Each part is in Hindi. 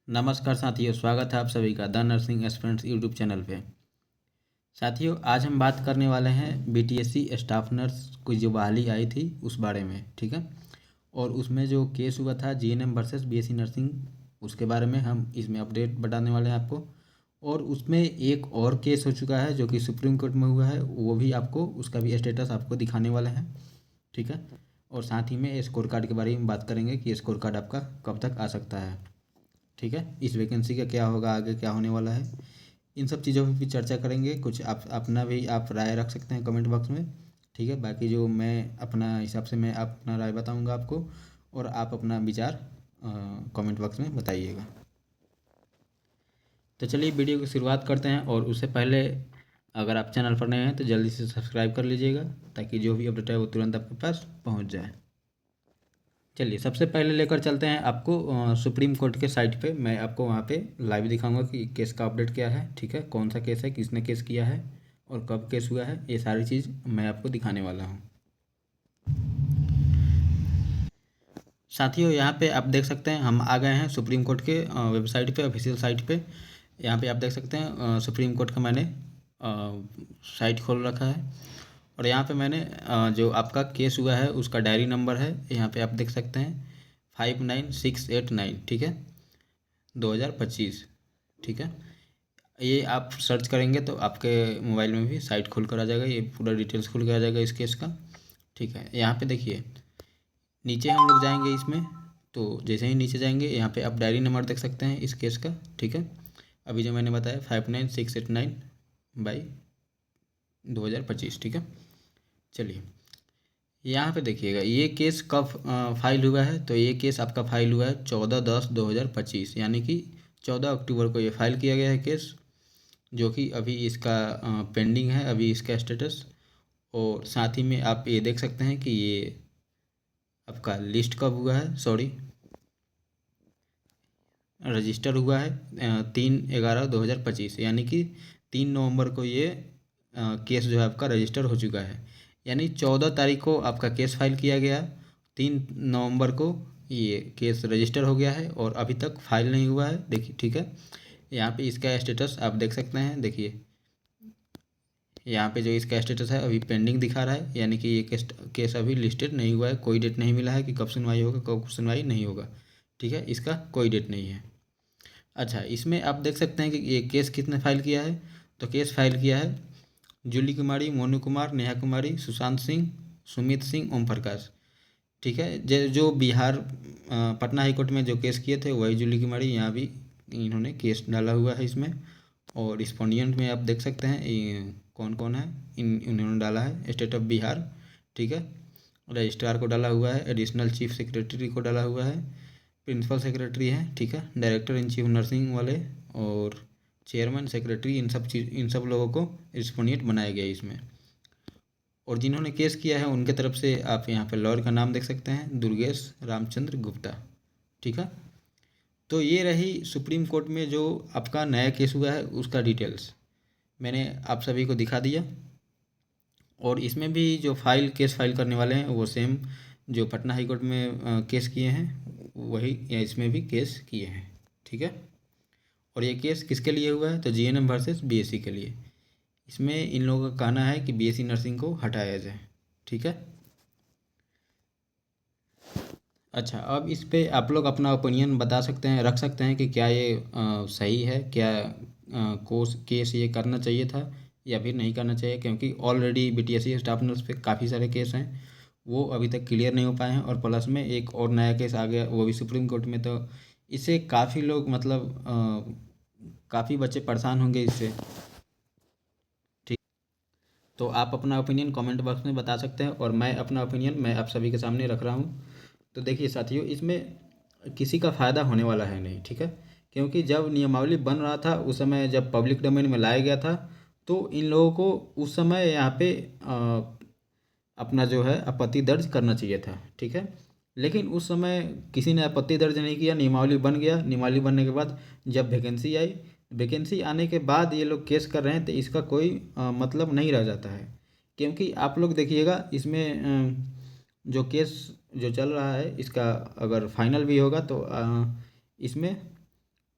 नमस्कार साथियों, स्वागत है आप सभी का the nursing aspirants YouTube channel पे। साथियों, आज हम बात करने वाले हैं बीटीएससी स्टाफ नर्स की जो बहाली आई थी उस बारे में, ठीक है। और उसमें जो केस हुआ था जीएनएम वर्सेस बीएससी नर्सिंग, उसके बारे में हम इसमें अपडेट बताने वाले हैं आपको। और उसमें एक और केस हो चुका है जो कि सुप्रीम कोर्ट में हुआ है, वो भी आपको उसका भी स्टेटस आपको दिखाने वाले हैं, ठीक है। और साथ ही में स्कोर कार्ड के बारे में बात करेंगे कि स्कोर कार्ड आपका कब तक आ सकता है, ठीक है। इस वैकेंसी का क्या होगा, आगे क्या होने वाला है, इन सब चीज़ों पे भी चर्चा करेंगे। कुछ आप अपना भी आप राय रख सकते हैं कमेंट बॉक्स में, ठीक है। बाकी जो मैं अपना हिसाब से मैं अपना राय बताऊंगा आपको, और आप अपना विचार कमेंट बॉक्स में बताइएगा। तो चलिए वीडियो की शुरुआत करते हैं। और उससे पहले अगर आप चैनल पर नए हैं तो जल्दी से सब्सक्राइब कर लीजिएगा, ताकि जो भी अपडेट है वो तुरंत आपके पास पहुँच जाए। चलिए सबसे पहले लेकर चलते हैं आपको सुप्रीम कोर्ट के साइट पे। मैं आपको वहाँ पे लाइव दिखाऊंगा कि केस का अपडेट क्या है, ठीक है। कौन सा केस है, किसने केस किया है और कब केस हुआ है, ये सारी चीज़ मैं आपको दिखाने वाला हूँ। साथियों, यहाँ पे आप देख सकते हैं हम आ गए हैं सुप्रीम कोर्ट के वेबसाइट पे, ऑफिशियल साइट पे। यहाँ पे आप देख सकते हैं सुप्रीम कोर्ट का मैंने साइट खोल रखा है। और यहाँ पे मैंने जो आपका केस हुआ है उसका डायरी नंबर है, यहाँ पे आप देख सकते हैं 59689, ठीक है, 2025, ठीक है। ये आप सर्च करेंगे तो आपके मोबाइल में भी साइट खुल कर आ जाएगा, ये पूरा डिटेल्स खुल कर आ जाएगा इस केस का, ठीक है। यहाँ पे देखिए नीचे हम लोग जाएंगे इसमें, तो जैसे ही नीचे जाएंगे यहाँ पे आप डायरी नंबर देख सकते हैं इस केस का, ठीक है। अभी जो मैंने बताया 59689/2025, ठीक है। चलिए यहाँ पे देखिएगा ये केस कब फाइल हुआ है। तो ये केस आपका फाइल हुआ है 14/10/2025, यानी कि 14 अक्टूबर को ये फाइल किया गया है केस, जो कि अभी इसका पेंडिंग है अभी इसका स्टेटस। और साथ ही में आप ये देख सकते हैं कि ये आपका लिस्ट कब हुआ है, सॉरी रजिस्टर हुआ है 3/11/2025, यानी कि 3 नवंबर को ये केस जो है आपका रजिस्टर हो चुका है। यानी 14 तारीख को आपका केस फाइल किया गया, 3 नवंबर को ये केस रजिस्टर हो गया है और अभी तक फाइल नहीं हुआ है, देखिए, ठीक है। यहाँ पे इसका स्टेटस आप देख सकते हैं, देखिए यहाँ पे जो इसका स्टेटस है अभी पेंडिंग दिखा रहा है, यानी कि ये केस अभी लिस्टेड नहीं हुआ है, कोई डेट नहीं मिला है कि कब सुनवाई होगा कब सुनवाई नहीं होगा, ठीक है। इसका कोई डेट नहीं है। अच्छा, इसमें आप देख सकते हैं कि ये केस किसने फाइल किया है। तो केस फाइल किया है जूली कुमारी, मोनू कुमार, नेहा कुमारी, सुशांत सिंह, सुमित सिंह, ओम प्रकाश, ठीक है। जो बिहार पटना हाईकोर्ट में जो केस किए थे वही जूली कुमारी यहाँ भी इन्होंने केस डाला हुआ है इसमें। और रिस्पोंडिएंट में आप देख सकते हैं कौन कौन है, इन्होंने डाला है स्टेट ऑफ बिहार, ठीक है। रजिस्ट्रार को डाला हुआ है, एडिशनल चीफ सेक्रेटरी को डाला हुआ है, प्रिंसिपल सेक्रेटरी है, ठीक है, डायरेक्टर इन चीफ नर्सिंग वाले और चेयरमैन सेक्रेटरी, इन सब लोगों को रिस्पोंडिएंट बनाया गया है इसमें। और जिन्होंने केस किया है उनके तरफ से आप यहाँ पे लॉयर का नाम देख सकते हैं, दुर्गेश रामचंद्र गुप्ता, ठीक है। तो ये रही सुप्रीम कोर्ट में जो आपका नया केस हुआ है उसका डिटेल्स मैंने आप सभी को दिखा दिया। और इसमें भी जो केस फाइल करने वाले हैं वो सेम जो पटना हाई कोर्ट में केस किए हैं वही या इसमें भी केस किए हैं, ठीक है। और ये केस किसके लिए हुआ है, तो जीएनएम वर्सेस बीएससी के लिए। इसमें इन लोगों का कहना है कि बीएससी नर्सिंग को हटाया जाए, ठीक है। अच्छा, अब इस पे आप लोग अपना ओपिनियन बता सकते हैं, रख सकते हैं कि क्या ये सही है, क्या कोर्स केस ये करना चाहिए था या फिर नहीं करना चाहिए, क्योंकि ऑलरेडी बीटीएससी स्टाफ नर्स पे काफ़ी सारे केस हैं वो अभी तक क्लियर नहीं हो पाए हैं। और प्लस में एक और नया केस आ गया वो भी सुप्रीम कोर्ट में, तो इससे काफ़ी लोग मतलब काफ़ी बच्चे परेशान होंगे इससे, ठीक। तो आप अपना ओपिनियन कमेंट बॉक्स में बता सकते हैं और मैं अपना ओपिनियन मैं आप सभी के सामने रख रहा हूँ। तो देखिए साथियों, इसमें किसी का फ़ायदा होने वाला है नहीं, ठीक है। क्योंकि जब नियमावली बन रहा था उस समय जब पब्लिक डोमेन में लाया गया था, तो इन लोगों को उस समय यहाँ पे अपना जो है आपत्ति दर्ज करना चाहिए था, ठीक है। लेकिन उस समय किसी ने आपत्ति दर्ज नहीं किया, नियमावली बन गया। नियमावली बनने के बाद जब वैकेंसी आई, वैकेंसी आने के बाद ये लोग केस कर रहे हैं, तो इसका कोई मतलब नहीं रह जाता है। क्योंकि आप लोग देखिएगा इसमें जो केस जो चल रहा है इसका अगर फाइनल भी होगा तो इसमें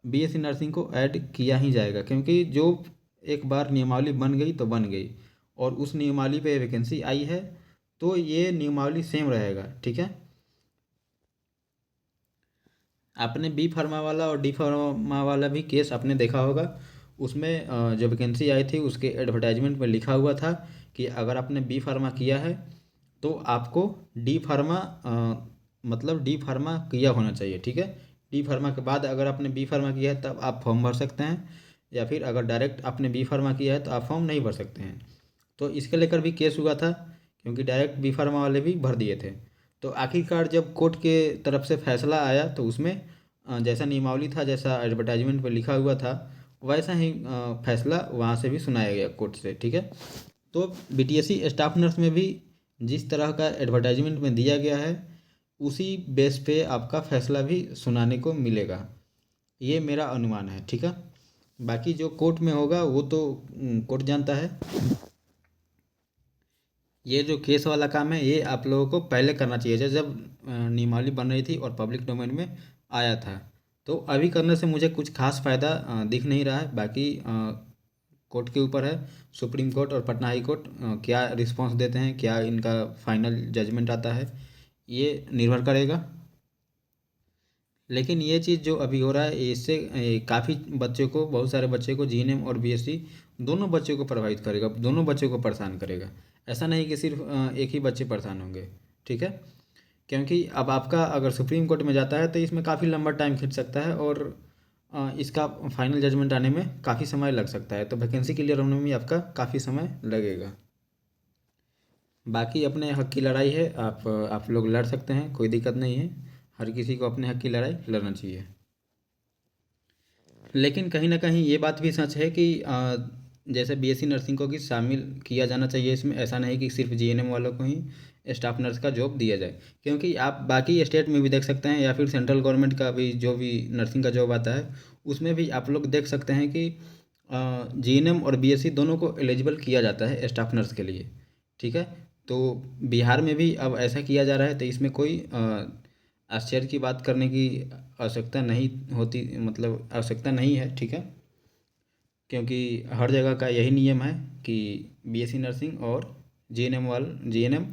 बीएससी नर्सिंग को ऐड किया ही जाएगा, क्योंकि जो एक बार नियमावली बन गई तो बन गई, और उस नियमावली पे वैकेंसी आई है तो ये नियमावली सेम रहेगा। ठीक है, आपने बी फार्मा वाला और डी फार्मा वाला भी केस आपने देखा होगा। उसमें जो वैकेंसी आई थी उसके एडवर्टाइजमेंट में लिखा हुआ था कि अगर आपने बी फार्मा किया है तो आपको डी फार्मा मतलब डी फार्मा किया होना चाहिए। ठीक है, डी फार्मा के बाद अगर आपने बी फार्मा किया है तब आप फॉर्म भर सकते हैं, या फिर अगर डायरेक्ट आपने बी फार्मा किया है तो आप फॉर्म नहीं भर सकते हैं। तो इसके लेकर भी केस हुआ था, क्योंकि डायरेक्ट बी फार्मा वाले भी भर दिए थे। तो आखिरकार जब कोर्ट के तरफ से फैसला आया तो उसमें जैसा नियमावली था, जैसा एडवर्टाइजमेंट पर लिखा हुआ था, वैसा ही फैसला वहाँ से भी सुनाया गया कोर्ट से। ठीक है, तो बीटीएससी स्टाफ नर्स में भी जिस तरह का एडवर्टाइजमेंट में दिया गया है उसी बेस पे आपका फैसला भी सुनाने को मिलेगा, ये मेरा अनुमान है। ठीक है, बाकी जो कोर्ट में होगा वो तो कोर्ट जानता है। ये जो केस वाला काम है ये आप लोगों को पहले करना चाहिए था, जब नियमावली बन रही थी और पब्लिक डोमेन में आया था। तो अभी करने से मुझे कुछ खास फ़ायदा दिख नहीं रहा है। बाकी कोर्ट के ऊपर है, सुप्रीम कोर्ट और पटना हाई कोर्ट क्या रिस्पांस देते हैं, क्या इनका फाइनल जजमेंट आता है, ये निर्भर करेगा। लेकिन ये चीज़ जो अभी हो रहा है इससे काफ़ी बच्चों को, बहुत सारे बच्चे को जीएनएम और बीएससी दोनों बच्चों को प्रभावित करेगा, दोनों बच्चों को परेशान करेगा। ऐसा नहीं कि सिर्फ एक ही बच्चे परेशान होंगे। ठीक है, क्योंकि अब आपका अगर सुप्रीम कोर्ट में जाता है तो इसमें काफ़ी लंबा टाइम खिंच सकता है, और इसका फाइनल जजमेंट आने में काफ़ी समय लग सकता है, तो वैकेंसी क्लियर होने में भी आपका काफ़ी समय लगेगा। बाकी अपने हक की लड़ाई है, आप लोग लड़ सकते हैं, कोई दिक्कत नहीं है। हर किसी को अपने हक की लड़ाई लड़ना चाहिए। लेकिन कहीं ना कहीं ये बात भी सच है कि जैसे बीएससी नर्सिंग को कि शामिल किया जाना चाहिए इसमें। ऐसा नहीं कि सिर्फ जीएनएम वालों को ही स्टाफ नर्स का जॉब दिया जाए, क्योंकि आप बाकी स्टेट में भी देख सकते हैं, या फिर सेंट्रल गवर्नमेंट का भी जो भी नर्सिंग का जॉब आता है उसमें भी आप लोग देख सकते हैं कि जीएनएम और बीएससी दोनों को एलिजिबल किया जाता है स्टाफ नर्स के लिए। ठीक है, तो बिहार में भी अब ऐसा किया जा रहा है, तो इसमें कोई आश्चर्य की बात करने की आवश्यकता नहीं होती, मतलब आवश्यकता नहीं है। ठीक है, क्योंकि हर जगह का यही नियम है कि बीएससी नर्सिंग और जीएनएम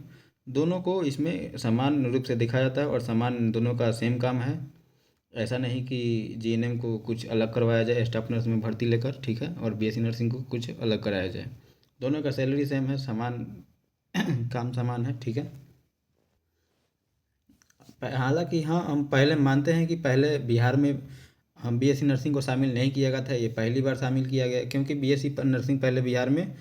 दोनों को इसमें समान रूप से देखा जाता है, और समान दोनों का सेम काम है। ऐसा नहीं कि जीएनएम को कुछ अलग करवाया जाए स्टाफ नर्स में भर्ती लेकर, ठीक है, और बीएससी नर्सिंग को कुछ अलग कराया जाए। दोनों का सैलरी सेम है, समान काम समान है। ठीक है, हालांकि हाँ, हम पहले मानते हैं कि पहले बिहार में हम बीएससी नर्सिंग को शामिल नहीं किया गया था, ये पहली बार शामिल किया गया, क्योंकि बीएससी नर्सिंग पहले बिहार में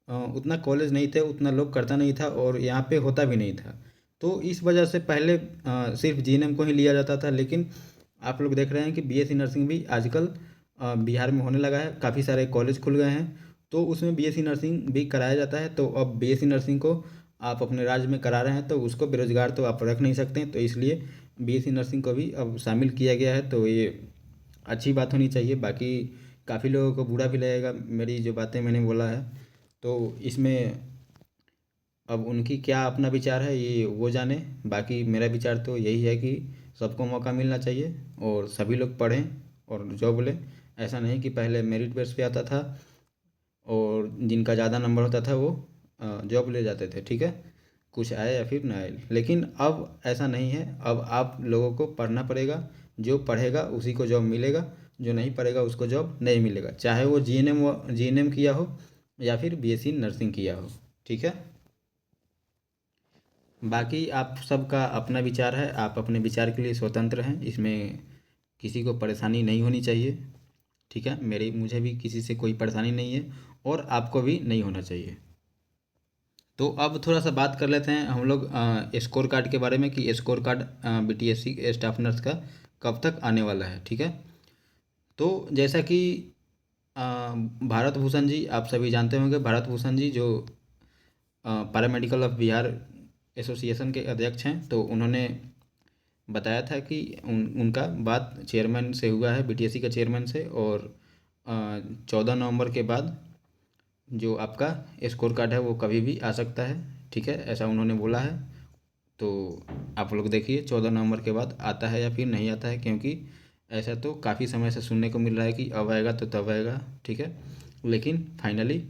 उतना कॉलेज नहीं थे, उतना लोग करता नहीं था, और यहाँ पे होता भी नहीं था। तो इस वजह से पहले सिर्फ जीएनएम को ही लिया जाता था। लेकिन आप लोग देख रहे हैं कि बीएससी नर्सिंग भी आजकल बिहार में होने लगा है, काफ़ी सारे कॉलेज खुल गए हैं, तो उसमें बीएससी नर्सिंग भी कराया जाता है। तो अब बीएससी नर्सिंग को आप अपने राज्य में करा रहे हैं तो उसको बेरोजगार तो आप रख नहीं सकते हैं, तो इसलिए बीएससी नर्सिंग को भी अब शामिल किया गया है, तो ये अच्छी बात होनी चाहिए। बाकी काफ़ी लोगों को बुरा भी लगेगा मेरी जो बातें मैंने बोला है, तो इसमें अब उनकी क्या अपना विचार है ये वो जाने। बाकी मेरा विचार तो यही है कि सबको मौका मिलना चाहिए और सभी लोग पढ़ें और जॉब लें। ऐसा नहीं कि पहले मेरिट बेस पे आता था और जिनका ज़्यादा नंबर होता था वो जॉब ले जाते थे। ठीक है, कुछ आए या फिर ना आए, लेकिन अब ऐसा नहीं है। अब आप लोगों को पढ़ना पड़ेगा, जो पढ़ेगा उसी को जॉब मिलेगा, जो नहीं पढ़ेगा उसको जॉब नहीं मिलेगा, चाहे वो जीएनएम किया हो या फिर बीएससी नर्सिंग किया हो। ठीक है, बाकी आप सबका अपना विचार है, आप अपने विचार के लिए स्वतंत्र हैं, इसमें किसी को परेशानी नहीं होनी चाहिए। ठीक है, मेरी मुझे भी किसी से कोई परेशानी नहीं है और आपको भी नहीं होना चाहिए। तो अब थोड़ा सा बात कर लेते हैं हम लोग स्कोर कार्ड के बारे में, कि score card BTSC staff nurse का कब तक आने वाला है। ठीक है, तो जैसा कि भारत भूषण जी, आप सभी जानते होंगे, भारत भूषण जी जो पैरामेडिकल ऑफ बिहार एसोसिएशन के अध्यक्ष हैं, तो उन्होंने बताया था कि उनका बात चेयरमैन से हुआ है, बीटीएससी का चेयरमैन से, और 14 नवंबर के बाद जो आपका स्कोर कार्ड है वो कभी भी आ सकता है। ठीक है, ऐसा उन्होंने बोला है। तो आप लोग देखिए 14 नवंबर के बाद आता है या फिर नहीं आता है, क्योंकि ऐसा तो काफ़ी समय से सुनने को मिल रहा है कि अब आएगा तो तब आएगा, ठीक है, लेकिन फाइनली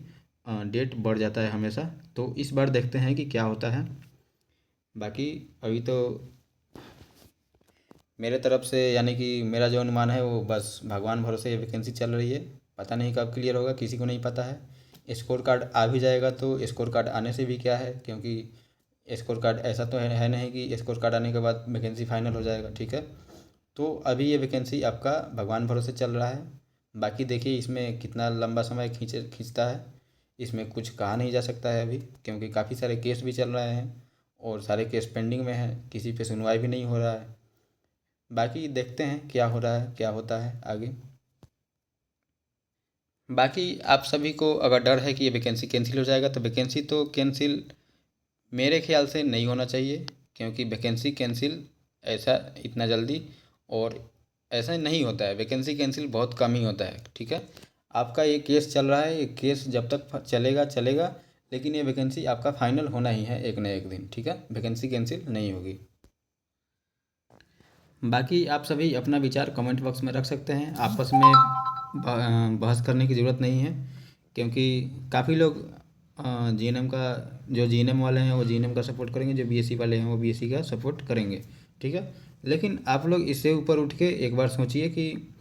डेट बढ़ जाता है हमेशा। तो इस बार देखते हैं कि क्या होता है। बाकी अभी तो मेरे तरफ से यानी कि मेरा जो अनुमान है वो बस भगवान भरोसे ये वैकेंसी चल रही है। पता नहीं कब क्लियर होगा, किसी को नहीं पता है। स्कोर कार्ड आ भी जाएगा तो स्कोर कार्ड आने से भी क्या है, क्योंकि स्कोर कार्ड ऐसा तो है नहीं कि स्कोर कार्ड आने के बाद वैकेंसी फाइनल हो जाएगा, ठीक है। तो अभी ये वैकेंसी आपका भगवान भरोसे चल रहा है। बाकी देखिए इसमें कितना लंबा समय खींचता है, इसमें कुछ कहा नहीं जा सकता है अभी, क्योंकि काफ़ी सारे केस भी चल रहे हैं और सारे केस पेंडिंग में हैं, किसी पे सुनवाई भी नहीं हो रहा है। बाकी देखते हैं क्या हो रहा है, क्या होता है आगे। बाकी आप सभी को अगर डर है कि ये वैकेंसी कैंसिल हो जाएगा, तो वैकेंसी तो कैंसिल मेरे ख्याल से नहीं होना चाहिए, क्योंकि वैकेंसी कैंसिल ऐसा इतना जल्दी और ऐसा नहीं होता है। वैकेंसी कैंसिल बहुत कम ही होता है, ठीक है। आपका ये केस चल रहा है, ये केस जब तक चलेगा चलेगा, लेकिन ये वैकेंसी आपका फाइनल होना ही है एक न एक दिन, ठीक है। वैकेंसी कैंसिल नहीं होगी। बाकी आप सभी अपना विचार कमेंट बॉक्स में रख सकते हैं, आपस में बहस करने की ज़रूरत नहीं है, क्योंकि काफ़ी लोग जीएनएम का जो जीएनएम वाले हैं वो जीएनएम का सपोर्ट करेंगे, जो बीएससी वाले हैं वो बीएससी का सपोर्ट करेंगे, ठीक है। लेकिन आप लोग इससे ऊपर उठ के एक बार सोचिए कि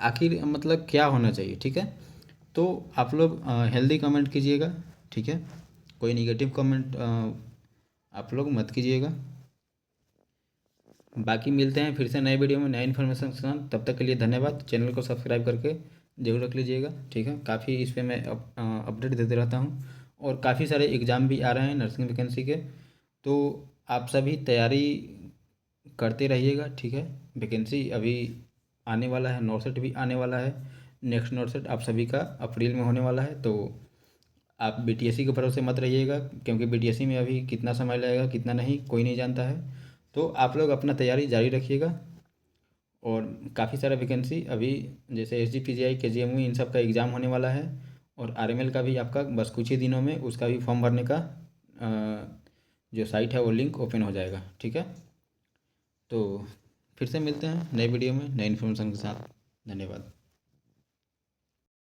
आखिर मतलब क्या होना चाहिए, ठीक है। तो आप लोग हेल्दी कमेंट कीजिएगा, ठीक है। कोई निगेटिव कमेंट आप लोग मत कीजिएगा। बाकी मिलते हैं फिर से नए वीडियो में नए इन्फॉर्मेशन के साथ। तब तक के लिए धन्यवाद। चैनल को सब्सक्राइब करके जरूर रख लीजिएगा, ठीक है। काफ़ी इस पर मैं अपडेट देते रहता हूँ और काफ़ी सारे एग्ज़ाम भी आ रहे हैं नर्सिंग वैकेंसी के, तो आप सभी तैयारी करते रहिएगा, ठीक है। वैकेंसी अभी आने वाला है, नॉट भी आने वाला है। नेक्स्ट नॉट आप सभी का अप्रैल में होने वाला है, तो आप बीटीएससी के भरोसे मत रहिएगा, क्योंकि बीटीएससी में अभी कितना समय लगेगा कितना नहीं कोई नहीं जानता है। तो आप लोग अपना तैयारी जारी रखिएगा। और काफ़ी सारा वैकेंसी अभी जैसे एसजीपीजीआई केजीएमयू इन सब का एग्ज़ाम होने वाला है, और आरएमएल का भी आपका बस कुछ ही दिनों में उसका भी फॉर्म भरने का जो साइट है वो लिंक ओपन हो जाएगा, ठीक है। तो फिर से मिलते हैं नए वीडियो में नए इन्फॉर्मेशन के साथ। धन्यवाद।